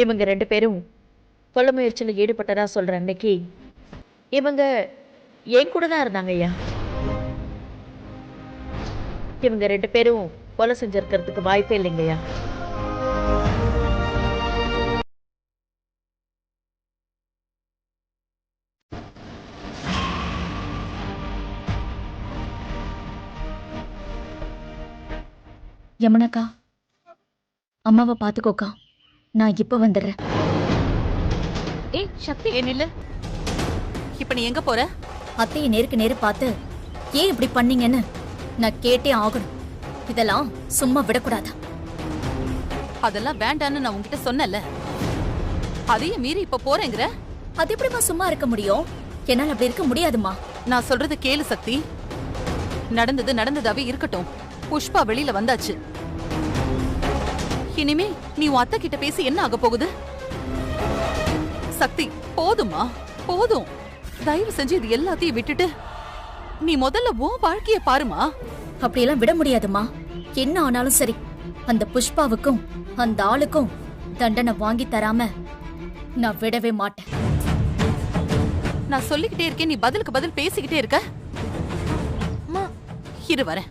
இவங்க 2 பேரும் கொலை முயற்சியில் ஈடுபட்டதா சொல்ற அன்னைக்கு இவங்க என் கூட தான் இருந்தாங்க ஐயா. இவங்க 2 பேரும் கொலை செஞ்சிருக்கிறதுக்கு வாய்ப்பே இல்லைங்கய்யா. யமுனாக்கா, அம்மாவை பாத்துக்கோக்கா. நான் இப்ப வந்துடுறேன். ஏய் சக்தி, ஏன் இல்ல? இப்ப நீ எங்க போற? அத்தையை நேருக்கு நேரு பார்த்து ஏன் இப்படி பண்ணீங்கன்னு நான் கேட்டே ஆகணும். இதெல்லாம் சும்மா விடக்கூடாதா? அதெல்லாம் வேண்டான்னு நான் உன்கிட்ட சொன்னல. அதையும் மீறி இப்ப போறேங்கிற? அது எப்படிமா சும்மா இருக்க முடியும்? என்னால அப்படி இருக்க முடியாதுமா. நான் சொல்றது கேளு சக்தி. நடந்தது நடந்ததாவே இருக்கட்டும். புஷ்பா வெளியில வந்தாச்சு. இனிமே நீ உன் அத்தை கிட்ட பேசி என்ன ஆக போகுது? சக்தி, போதுமா? போதும். தயவு செஞ்சு இது எல்லாத்தையும் விட்டுட்டு நீ முதல்ல உன் வாழ்க்கைய பாருமா. அப்படியெல்லாம் விட முடியாதுமா. என்ன ஆனாலும் சரி, அந்த புஷ்பாவுக்கும் அந்த ஆளுக்கும் தண்டனை வாங்கி தராம நான் விடவே மாட்டேன். நான் சொல்லிக்கிட்டே இருக்கேன், நீ பதிலுக்கு பதில் பேசிக்கிட்டே இருக்க. இரு வரேன்.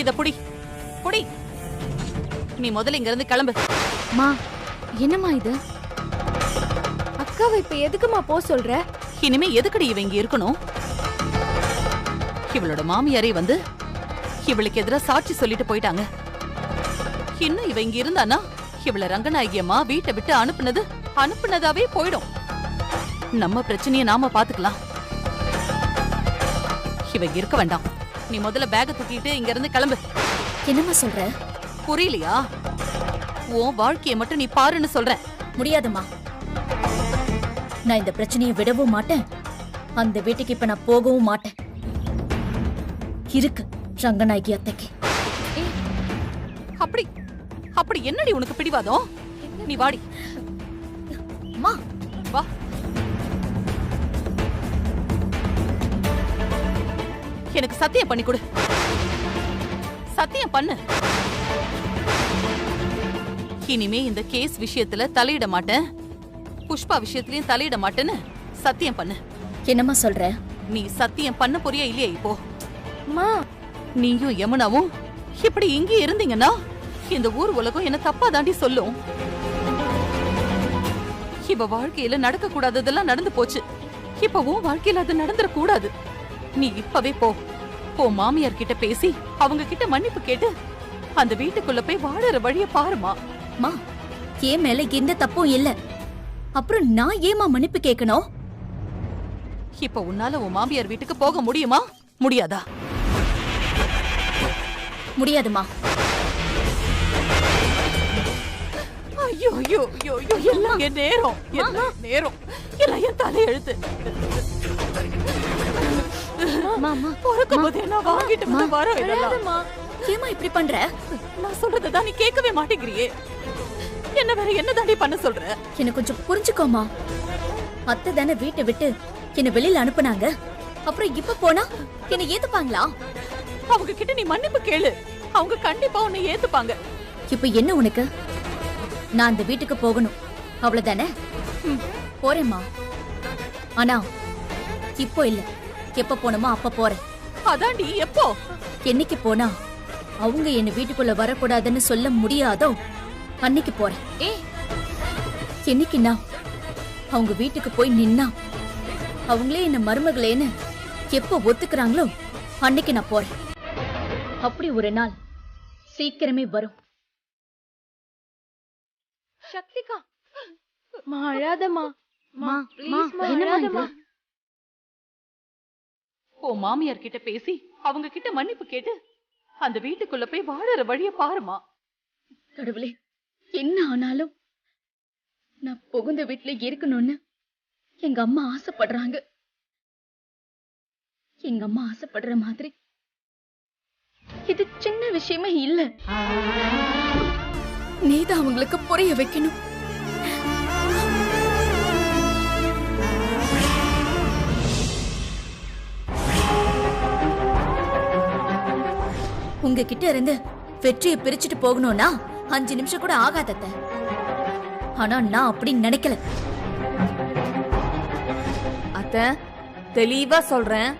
இத புடி புடி. நீ முதல்ல இங்க இருந்து கிளம்பு. மா, என்னம்மா இது? அக்காவை இப்ப எதுக்குமா போ சொல்ற? இனிமே எதுக்கடி இவ இங்க இருக்கணும்? இவளோட மாமியாரே வந்து இவளுக்கு எதிராக சாட்சி சொல்லிட்டு போயிட்டாங்க. இன்னும் இவ இங்க இருந்தானா இவள ரங்கநாயகியம்மா வீட்டை விட்டு அனுப்புனதாவே போயிடும். நம்ம பிரச்சனையை நாம பாத்துக்கலாம். இவ இங்க இருக்க வேண்டாம். நீ முதல்ல பேக தூக்கிட்டு இங்க இருந்து கிளம்பு. என்னம்மா சொல்ற? புரியலையா? உன் வாழ்க்கையை மட்டும் நீ பாருன்னு சொல்றேன். முடியாதுமா. நான் இந்த பிரச்சனையை விடவும் மாட்டேன். அந்த வீட்டுக்கு இப்ப நான் போகவும் மாட்டேன். இருக்கு ரங்கநாயகி அத்தைக்கு. அப்படி அப்படி என்னடி உனக்கு பிடிவாதம்? நீ வாடி. அம்மா வா. எனக்கு சத்தியம் பண்ணி கொடு. சத்தியம் பண்ணு. இனிமே இந்த கேஸ் விஷயத்துல தலையிட மாட்டேன், புஷ்பா விஷயத்திலயும் தலையிட மாட்டேன்னு சத்தியம் பண்ணு. என்னம்மா சொல்ற? நீ சத்தியம் பண்ண போறியா இல்லையா? இப்போ அம்மா, நீயும் யமுனாவும் இப்படி இங்கே இருந்தீங்கன்னா இந்த ஊர் உலகம் என்ன தப்பா தாண்டி சொல்லும். இவ வாழ்க்கையில நடக்க கூடாததெல்லாம் நடந்து போச்சு. இப்ப உன் வாழ்க்கையில அது நடந்துட கூடாது. நீ இப்பவே போ. போ, மாமியார் கிட்ட பேசி அவங்க கிட்ட மன்னிப்பு கேட்டு அந்த வீட்டுக்குள்ள போய் வாழற வழிய பாருமா. மா, ஏன் மேல எந்த தப்பும் இல்ல. அப்புறம் நான் ஏமா மன்னிப்பு கேட்கணும்? இப்ப உன்னால உன் மாமியார் வீட்டுக்கு போக முடியுமா? முடியாதா? முடியாதுமா. ஐயோ ஐயோ ஐயோ ஐயோ, எல்லாம் என் நேரம், எல்லாம் நேரம், எல்லாம் என் தலையெழுத்து. பொறுக்கும் போது என்ன வாங்கிட்டு வந்து வரோம் இதெல்லாம். ஏமா இப்படி பண்ற? நான் சொல்றதுதான் நீ கேட்கவே மாட்டேங்கிறியே. என்ன வேற என்ன தாண்டி பண்ண சொல்ற? என்ன கொஞ்சம் புரிஞ்சுக்கோமா. அத்தை தானே வீட்டை விட்டு என்ன வெளியில அனுப்புனாங்க. அப்புறம் இப்ப போனா என்ன ஏத்துப்பாங்களா? அவங்க கிட்ட நீ மன்னிப்பு கேளு. அவங்க கண்டிப்பா உன்னை ஏத்துப்பாங்க. இப்ப என்ன உனக்கு? நான் அந்த வீட்டுக்கு போகணும், அவ்வளவுதானே? போறேம்மா. ஆனா இப்போ இல்ல, எப்ப போனோமோ அப்ப போறேன். அதாண்டி எப்போ? என்னைக்கு போனா அவங்க என்ன வீட்டுக்குள்ள வரக்கூடாதுன்னு சொல்ல முடியாதோ அன்னைக்கு போறேன். என்னைக்குன்னா அவங்க வீட்டுக்கு போய் நின்னா அவங்களே என்ன மருமகளேன்னு எப்ப ஒத்துக்கிறாங்களோ அன்னைக்கு நான் போறேன். அப்படி ஒரு நாள் சீக்கிரமே வரும். சக்திகா, மா அழாதம்மா. மா, ப்ளீஸ் மா, என்னம்மா அழாதம்மா. இது? ஓ மாமியார் கிட்ட பேசி அவங்க கிட்ட மன்னிப்பு கேட்டு அந்த வீட்டுக்குள்ள போய் வாழற வழிய பாருமா. கடவுளே, என்ன ஆனாலும் நான் புகுந்த வீட்டுல இருக்கணும்னு எங்க அம்மா ஆசைப்படுறாங்க. எங்க அம்மா ஆசைப்படுற மாதிரி இது சின்ன விஷயமே இல்ல. நீதான் அவங்களுக்கு புரிய வைக்கணும். உங்ககிட்ட இருந்து வெற்றியை பிரிச்சுட்டு போகணும்னா 5 நிமிஷம் கூட ஆகாதத்த. ஆனா நான் அப்படி நினைக்கல. அத்தை, தெளிவா சொல்றேன்,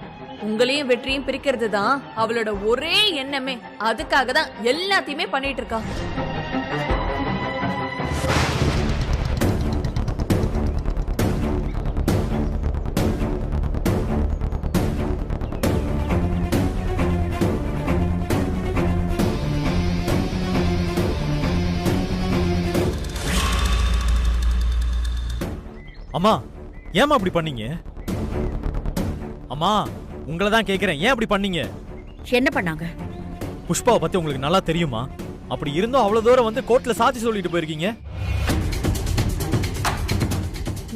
உங்களையும் வெற்றியும் பிரிக்கிறது தான் அவளோட ஒரே எண்ணமே. அதுக்காக தான் எல்லாத்தையுமே பண்ணிட்டு இருக்கா. அம்மா, ஏமா அப்படி பண்ணீங்க? அம்மா, உங்களை தான் கேக்குறேன், ஏன் அப்படி பண்ணீங்க? என்ன பண்ணாங்க? புஷ்பாவை பத்தி உங்களுக்கு நல்லா தெரியுமா? அப்படி இருந்தும் அவ்வளவு தூரம் வந்து கோர்ட்ல சாட்சி சொல்லிட்டு போயிருக்கீங்க.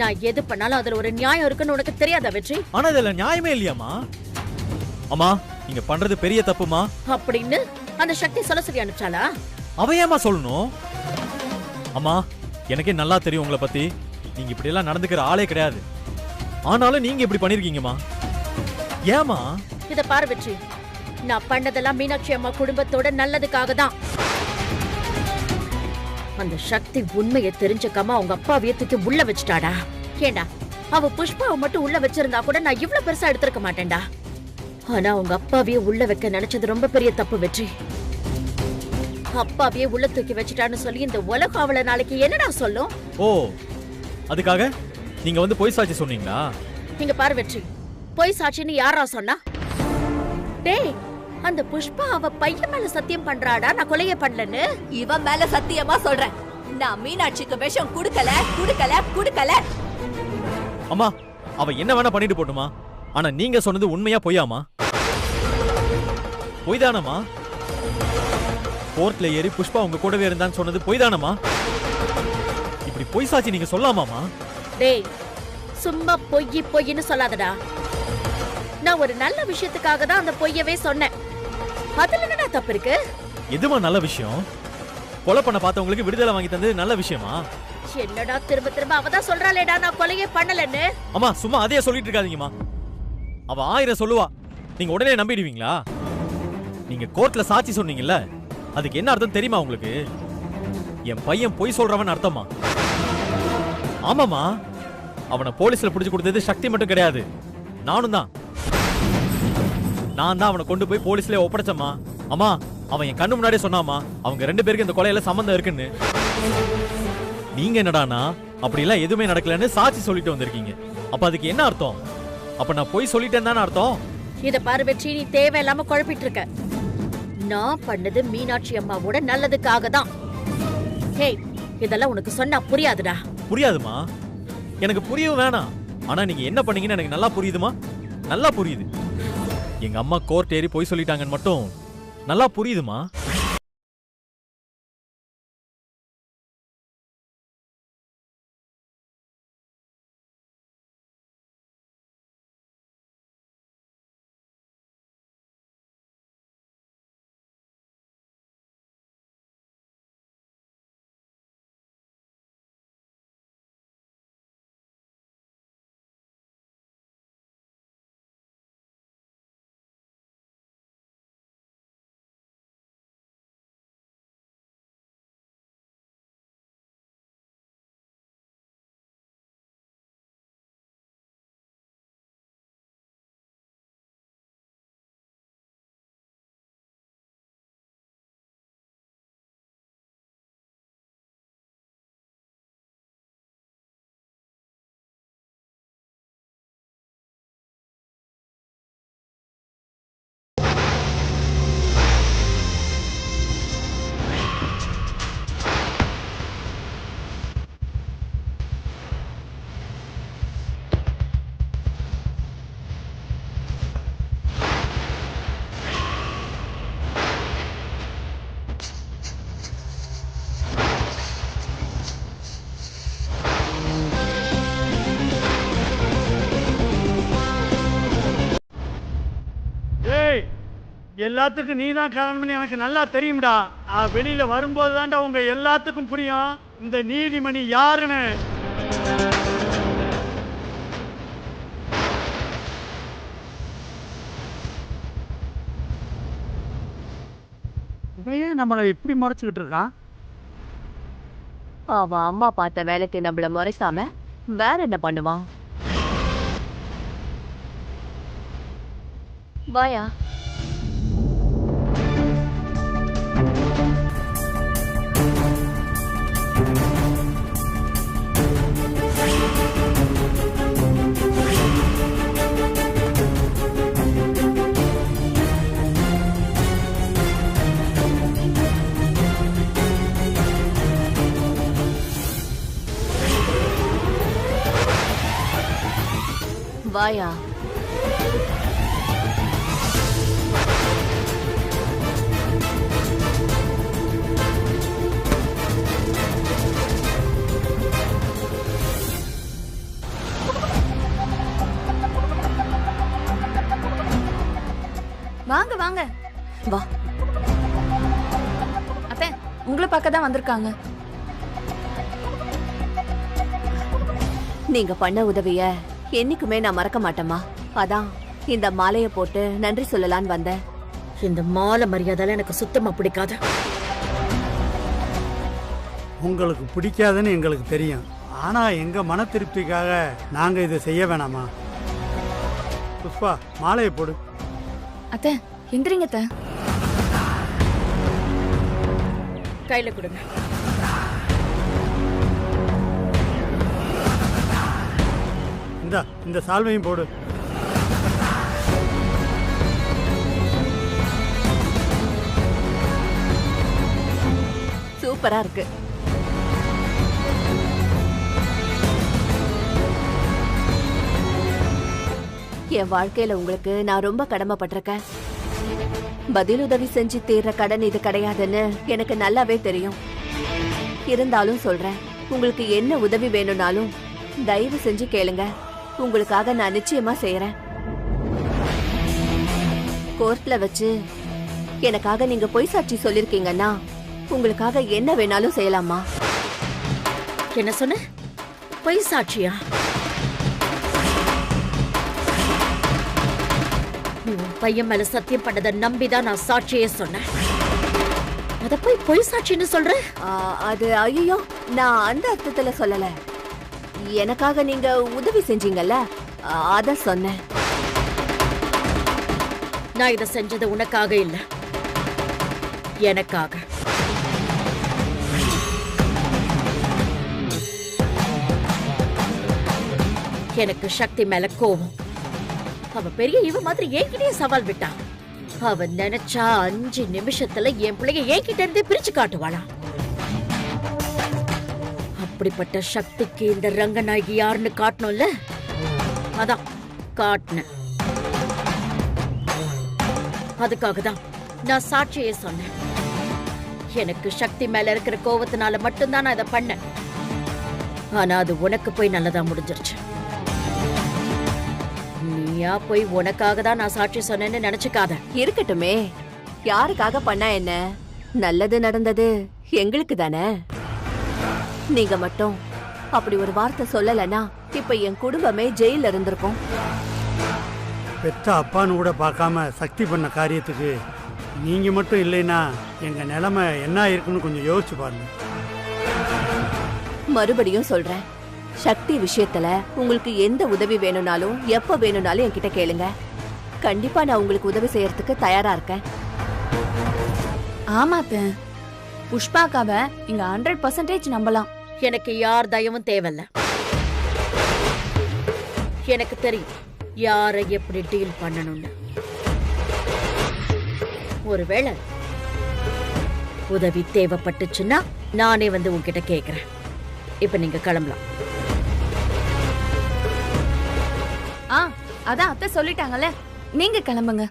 நான் எது பண்ணாலும் அதுல ஒரு நியாயம் இருக்குன்னு உனக்கு தெரியாதா வெற்றி? ஆனா இதுல நியாயமே இல்லையாமா? அம்மா, நீங்க பண்றது பெரிய தப்புமா. அப்படின்னு அந்த சக்தி சொல்ல சொல்லி அனுப்பிச்சாளா? அவ ஏமா சொல்லணும்? அம்மா, எனக்கே நல்லா தெரியும் உங்களை பத்தி. நீங்க இப்படி எல்லாம் நடந்துக்கிற ஆளே கிடையாது. ஆனாலும் நீங்க இப்படி பண்ணிருக்கீங்கம்மா. ஏமா? இத பாரு வெற்றி, நான் பண்ணதெல்லாம் மீனாட்சி அம்மா குடும்பத்தோட நல்லதுக்காக தான். அந்த சக்தி உண்மையை தெரிஞ்சுக்காம அவங்க அப்பாவையே தூக்கி உள்ள வச்சுட்டாடா. ஏண்டா, அவ புஷ்பாவை மட்டும் உள்ள வச்சிருந்தா கூட நான் இவ்வளவு பெருசா எடுத்திருக்க மாட்டேன்டா. ஆனா அவங்க அப்பாவையே உள்ள வைக்க நினைச்சது ரொம்ப பெரிய தப்பு வெற்றி. அப்பாவையே உள்ள தூக்கி வச்சுட்டான்னு சொல்லி இந்த உலகம் அவளை நாளைக்கு என்னடா சொல்லும்? ஓ, அதுக்காக நீங்க வந்து பொய் சாட்சி சொன்னீங்களா? நீங்க பாரு வெற்றி, பொய் சாட்சின்னு யாரா சொன்னா? டேய், அந்த புஷ்பா அவ பையன் மேல சத்தியம் பண்றாடா நான் கொலையே பண்ணலன்னு. இவன் மேல சத்தியமா சொல்றேன், நான் மீனாட்சிக்கு விஷம் குடுக்கல குடுக்கல குடுக்கல. அம்மா, அவ என்ன வேணா பண்ணிட்டு போட்டுமா. ஆனா நீங்க சொன்னது உண்மையா பொய்யாமா? பொய்தானமா? கோர்ட்ல ஏறி புஷ்பா உங்க கூடவே இருந்தான்னு சொன்னது பொய்தானமா? இப்படி பொய் சாட்சி நீங்க சொல்லாமாமா? டேய், சும்மா பொய்ன்னு சொல்லாதடா. நான் ஒரு நல்ல விஷயத்துக்காக தான் அந்த பொய்யவே சொன்னேன். அதுல என்னடா தப்பு இருக்கு? எதுமா நல்ல விஷயம்? கொலை பண்ண பார்த்தவங்களுக்கு விடுதலை வாங்கி தந்தது நல்ல விஷயமா? என்னடா திரும்ப திரும்ப அவதான் சொல்றாளேடா நான் கொலையே பண்ணலன்னு. அம்மா, சும்மா அதையே சொல்லிட்டு இருக்காதீங்கம்மா. அவ 1000 சொல்லுவா, நீங்க உடனே நம்பிடுவீங்களா? நீங்க கோர்ட்ல சாட்சி சொன்னீங்கல்ல, அதுக்கு என்ன அர்த்தம் தெரியுமா உங்களுக்கு? என் பையன் பொய் சொல்றவன் அர்த்தமா? ஆமாமா, அவனை போலீஸ்ல புடிச்சு கொடுத்தது சக்தி மட்டும் கிடையாது, நானும் தான். நான் தான் அவனை கொண்டு போய் போலீஸ்ல ஒப்படைச்சம்மா. அம்மா, அவன் என் கண்ணு முன்னாடியே சொன்னாமா அவங்க 2 பேருக்கு இந்த கொலையில சம்பந்தம் இருக்குன்னு. நீங்க என்னடானா அப்படி எல்லாம் எதுவுமே நடக்கலன்னு சாட்சி சொல்லிட்டு வந்திருக்கீங்க. அப்ப அதுக்கு என்ன அர்த்தம்? அப்ப நான் பொய் சொல்லிட்டேன் தானே அர்த்தம்? இத பாரு வெற்றி, நீ தேவையில்லாம குழப்பிட்டு இருக்க. நான் பண்ணது மீனாட்சி அம்மாவோட நல்லதுக்காக தான். ஹேய், இதெல்லாம் உனக்கு சொன்னா புரியாதுடா. புரியாதுமா, எனக்கு புரியவும் வேணாம். ஆனா நீங்க என்ன பண்ணீங்கன்னு எனக்கு நல்லா புரியுதுமா, நல்லா புரியுது. எங்க அம்மா கோர்ட் ஏறி பொய் சொல்லிட்டாங்கன்னு மட்டும் நல்லா புரியுதுமா. எல்லாத்துக்கும் நீ தான் காரணம்னு எனக்கு நல்லா தெரியும்டா. வெளியில வரும்போது தான்டா உங்க எல்லாத்துக்கும் புரியும் இந்த நீதிமணி யாருன்னு. இவன் நம்மளை இப்படி முறைச்சுக்கிட்டு இருக்கான். அவன் அம்மா பார்த்த வேலைக்கு நம்மள முறைக்காம வேற என்ன பண்ணுவான்? வாயா. வாயா. வாங்க வாங்க. வா. அத்தை, உங்களை பார்க்க தான் வந்திருக்காங்க. நீங்க பண்ண உதவிய என்னைக்குமே நான் மறக்க மாட்டேம்மா. அதான் இந்த மாலைய போட்டு நன்றி சொல்லலான்னு வந்தேன். இந்த மாலை மரியாதைல எனக்கு சுத்தமா பிடிக்காது. உங்களுக்கு பிடிக்காதுன்னு எங்களுக்கு தெரியும். ஆனா எங்க மன திருப்திக்காக நாங்க இதை செய்ய வேணாமா? புஷ்பா, மாலையை போடு. அத்தை, எந்திரிங்க அத்தை. கையில கொடுங்க. இந்த சால்வையும் போடு. சூப்பரா இருக்கு. என் வாழ்க்கையில உங்களுக்கு நான் ரொம்ப கடமைப்பட்டிருக்கேன். பதிலுதவி செஞ்சு தீர்ற கடன் இது கிடையாதுன்னு எனக்கு நல்லாவே தெரியும். இருந்தாலும் சொல்றேன், உங்களுக்கு என்ன உதவி வேணும்னாலும் தயவு செஞ்சு கேளுங்க. உங்களுக்காக நான் நிச்சயமா செய்யறேன். கோர்ட்ல வச்சு எனக்காக நீங்க பொய் சாட்சி சொல்லிருக்கீங்கன்னா உங்களுக்காக என்ன வேணாலும் செய்யலாமா? என்ன சொன்ன? பொய் சாட்சியா? நீ உன் பையன் மேல சத்தியம் பண்ணதை நம்பிதான் நான் சாட்சியே சொன்னேன். அத போய் பொய் சாட்சின்னு சொல்ற? அது ஐயோ, நான் அந்த அர்த்தத்துல சொல்லல. எனக்காக நீங்க உதவி செஞ்சீங்கல்ல, அத சொன்னேன். நான் இத செஞ்சது உனக்காக இல்ல, எனக்காக. எனக்கு சக்தி மேல கோவம். அவ பெரிய இவ மாதிரி என்கிட்டயே சவால் விட்டா. அவ நினைச்சா 5 நிமிஷத்துல என் பிள்ளைய என்கிட்ட இருந்தே பிரிச்சு காட்டுவாளா? அப்படிப்பட்ட சக்திக்கு இந்த ரங்கநாயகி யாருன்னு காட்டணும்ல, அதான் காட்டினேன். அதுக்காக தான் நான் சாட்சியே சொன்னேன். எனக்கு சக்தி மேல இருக்கிற கோவத்தினால மட்டும்தான் நான் இதை பண்ணேன். ஆனா அது உனக்கு போய் நல்லதா முடிஞ்சிருச்சு. நீயா போய் உனக்காக தான் நான் சாட்சி சொன்னேன்னு நினைச்சுக்காத. இருக்கட்டுமே, யாருக்காக பண்ணா என்ன? நல்லது நடந்தது எங்களுக்கு தானே. நீங்க மட்டும் அப்படி ஒரு வார்த்தை சொல்லலனா இப்ப என் குடும்பமே ஜெயில இருந்திருக்கும். பெத்த அப்பான்னு கூட பார்க்காம சக்தி பண்ண காரியத்துக்கு நீங்க மட்டும் இல்லைன்னா எங்க நிலைமை என்ன இருக்குன்னு கொஞ்சம் யோசிச்சு பாருங்க. மறுபடியும் சொல்றேன், சக்தி விஷயத்துல உங்களுக்கு எந்த உதவி வேணும்னாலும் எப்ப வேணும்னாலும் என்கிட்ட கேளுங்க. கண்டிப்பா நான் உங்களுக்கு உதவி செய்யறதுக்கு தயாரா இருக்கேன். ஆமாத்த, புஷ்பாக்காவ இங்க 100% நம்பலாம். எனக்கு யார் தயவும் தேவையில்ல. எனக்கு தெரியும் யாரை எப்படி டீல் பண்ணணும்னு. ஒருவேளை உதவி தேவைப்பட்டுச்சுன்னா நானே வந்து உங்ககிட்ட கேக்குறேன். இப்ப நீங்க கிளம்பலாம். அதான் அத்தை சொல்லிட்டாங்கல்ல, நீங்க கிளம்புங்க.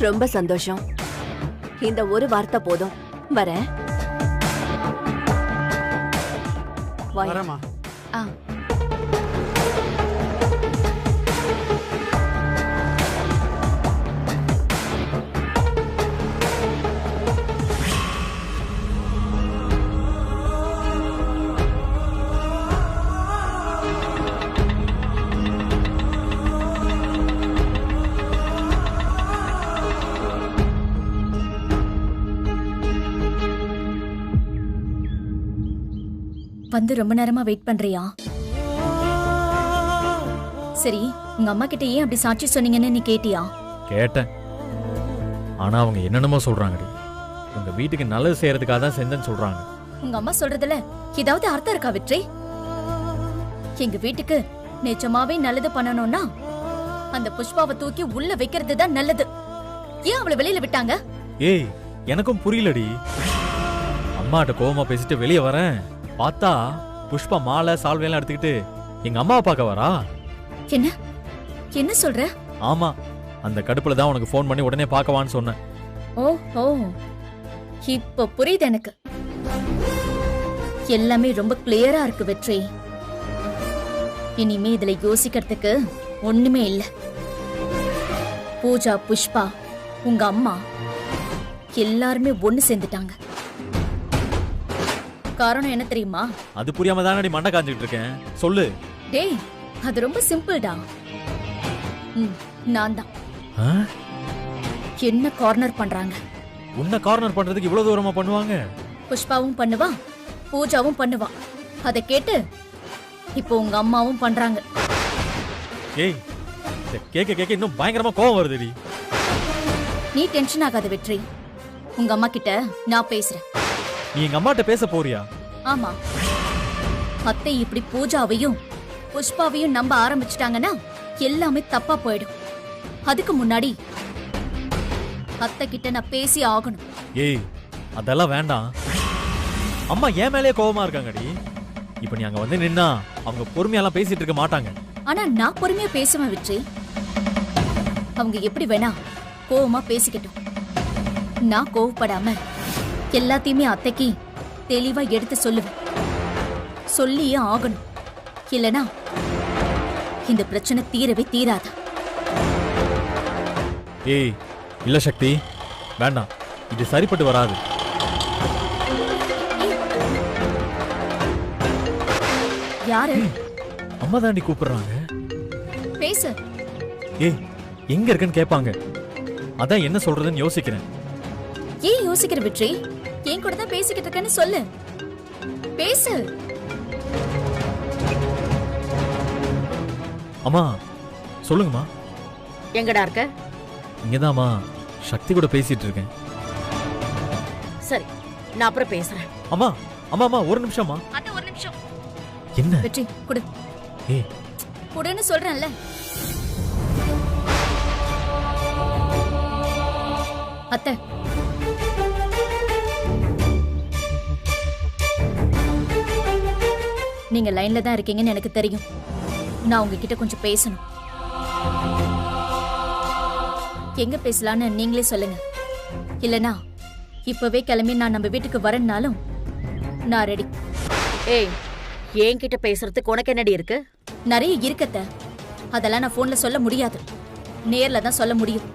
ரொம்ப சந்தோஷம். இந்த ஒரு வார்த்தை போதும். வரேன். வரமா. வந்து ரொம்ப நேரமா வெயிட் பண்றியா? சரி, உங்க அம்மா கிட்ட ஏன் அப்படி சாட்சி சொன்னீங்கன்னு நீ கேட்டியா? கேட்டேன். ஆனா அவங்க என்னென்னமோ சொல்றாங்கடி. உங்க வீட்டுக்கு நல்லது செய்யறதுக்காக தான் செஞ்சேன்னு சொல்றாங்க. உங்க அம்மா சொல்றதுல ஏதாவது அர்த்தம் இருக்கா வெற்றி? எங்க வீட்டுக்கு நிஜமாவே நல்லது பண்ணணும்னா அந்த புஷ்பாவை தூக்கி உள்ள வைக்கிறது தான் நல்லது. ஏன் அவளை வெளியில விட்டாங்க? ஏய், எனக்கும் புரியலடி. அம்மாட்ட கோவமா பேசிட்டு வெளியே வரேன், பார்த்தா புஷ்பா மாலை சால்வையெல்லாம் எடுத்துக்கிட்டு எங்க அம்மாவை பார்க்க வரா. என்ன என்ன சொல்ற? ஆமா, அந்த கடுப்புல தான் உனக்கு ஃபோன் பண்ணி உடனே பார்க்கவான்னு சொன்னேன். ஓ ஓ, இப்ப புரியுது எனக்கு. எல்லாமே ரொம்ப கிளியரா இருக்கு வெற்றி. இனிமே இதுல யோசிக்கிறதுக்கு ஒண்ணுமே இல்ல. பூஜா, புஷ்பா, உங்க அம்மா எல்லாருமே ஒண்ணு சேர்ந்துட்டாங்க. காரணம் என்ன தெரியுமா? அது புரியாம தானடி மண்டை காஞ்சிட்டு இருக்கேன். சொல்லு. டேய், அது ரொம்ப சிம்பிள்டா. நான் தான். என்ன கார்னர் பண்றாங்க? உன்னை கார்னர் பண்றதுக்கு இவ்வளவு தூரமா பண்ணுவாங்க? புஷ்பாவும் பண்ணுவா, பூஜாவும் பண்ணுவா. அதை கேட்டு இப்போ உங்க அம்மாவும் பண்றாங்க. ஏய், கேக்க கேக்க இன்னும் பயங்கரமா கோவம் வருதுடி. நீ டென்ஷன் ஆகாத வெற்றி. உங்க அம்மா கிட்ட நான் பேசுறேன். நீ எங்க அம்மாட்ட பேச போறியா? ஆமா, அத்தை இப்படி பூஜாவையும் புஷ்பாவையும் நம்ப ஆரம்பிச்சிட்டாங்கன்னா எல்லாமே தப்பா போயிடும். அதுக்கு முன்னாடி அத்தை கிட்ட நான் பேசி ஆகணும். ஏய், அதெல்லாம் வேண்டாம். அம்மா ஏன் மேலே கோவமா இருக்காங்கடி. இப்ப நீ அங்க வந்து நின்னா அவங்க பொறுமையெல்லாம் பேசிட்டு இருக்க மாட்டாங்க. ஆனா நான் பொறுமையா பேசுவேன் வெற்றி. அவங்க எப்படி வேணா கோவமா பேசிக்கட்டும். நான் கோவப்படாம எல்லாத்தையுமே அத்தைக்கு தெளிவா எடுத்து சொல்லுவேன். சொல்லியே ஆகணும். இல்லனா இந்த பிரச்சனை தீரவே தீராது. ஏய், இல்ல சக்தி, வேண்டாம். இது சரிப்பட்டு வராது. யாரு? அம்மா தாண்டி கூப்பிடுறாங்க. பேசு. ஏய், எங்க இருக்குன்னு கேட்பாங்க. அதான் என்ன சொல்றதுன்னு யோசிக்கிறேன். ஏன் யோசிக்கிற வெற்றி? என் கூட தான் பேசிக்கிட்டு இருக்கேன்னு சொல்லு. பேசு. அம்மா, சொல்லுங்கம்மா. எங்கடா இருக்க? இங்கதாம்மா, சக்தி கூட பேசிட்டு இருக்கேன். சரி, நான் அப்புறம் பேசுறேன். அம்மா அம்மா அம்மா, ஒரு நிமிஷம்மா. அத்தை, ஒரு நிமிஷம். என்ன? வெற்றி, குடு. ஏய், குடுன்னு சொல்றேன்ல. அத்தை, நீங்க லைன்ல தான் இருக்கீங்கன்னு எனக்கு தெரியும். நான் உங்ககிட்ட கொஞ்சம் பேசணும். எங்க பேசலான்னு நீங்களே சொல்லுங்க. இல்லனா இப்பவே கிளம்பி நான் நம்ம வீட்டுக்கு வரேன்னாலும் நான் ரெடி. ஏய், என்கிட்ட பேசுறதுக்கு உனக்கு என்னடி இருக்கு? நிறைய இருக்கத்த. அதெல்லாம் நான் போன்ல சொல்ல முடியாது. நேர்ல தான் சொல்ல முடியும்.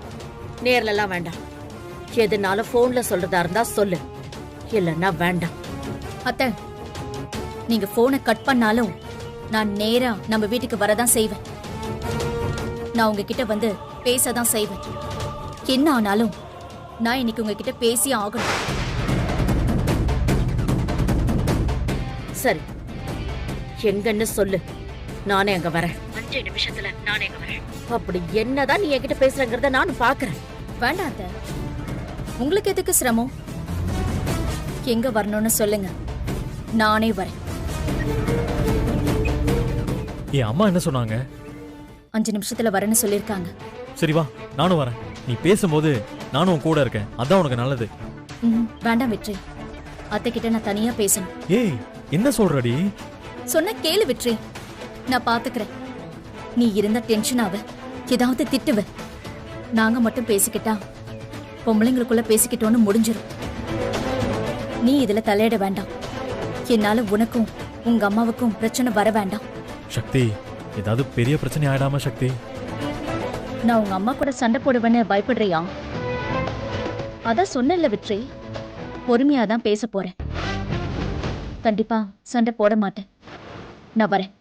நேர்ல எல்லாம் வேண்டாம். எதுனாலும் போன்ல சொல்றதா இருந்தா சொல்லு, இல்லன்னா வேண்டாம். அத்தை, நீங்க போனை கட் பண்ணாலும் நான் நேரா நம்ம வீட்டுக்கு வரதான் செய்வேன். நான் உங்ககிட்ட வந்து பேசதான் செய்வேன். என்ன ஆனாலும் நான் இன்னைக்கு உங்ககிட்ட பேசி ஆகணும். சரி, எங்கன்னு சொல்லு, நானே அங்க வரேன். 5 நிமிஷத்துல நானே அங்க வரேன். அப்படி என்னதான் நீ என்கிட்ட பேசுறங்கறத நானும் பாக்குறேன். வேண்டாம் அத்தை, உங்களுக்கு எதுக்கு சிரமம்? எங்க வரணும்னு சொல்லுங்க, நானே வரேன். என் அம்மா என்ன சொன்னாங்க? 5 நிமிஷத்துல வரேன்னு சொல்லிருக்காங்க. சரி வா, நானும் வரேன். நீ பேசும்போது நானும் உன் கூட இருக்கேன். அதான் உனக்கு நல்லது. வேண்டாம் வெற்றி, அத்தை கிட்ட நான் தனியா பேசணும். ஏய், என்ன சொல்றடி? சொன்ன கேளு வெற்றி, நான் பாத்துக்கிறேன். நீ இருந்தா டென்ஷன் ஆவ, ஏதாவது திட்டுவ. நாங்க மட்டும் பேசிக்கிட்டா பொம்பளைங்களுக்குள்ள பேசிக்கிட்டோன்னு முடிஞ்சிடும். நீ இதுல தலையிட வேண்டாம். என்னால உனக்கும் உங்க அம்மாவுக்கும் பிரச்சனை வர வேண்டாம். சக்தி, ஏதாவது பெரிய பிரச்சனை ஆயிடாம சக்தி? நான் உங்க அம்மா கூட சண்டை போடுவேன்னு பயப்படுறியா? அதான் சொன்னேன்ல வெற்றி, பொறுமையா தான் பேச போறேன். கண்டிப்பா சண்டை போட மாட்டேன். நான் வரேன்.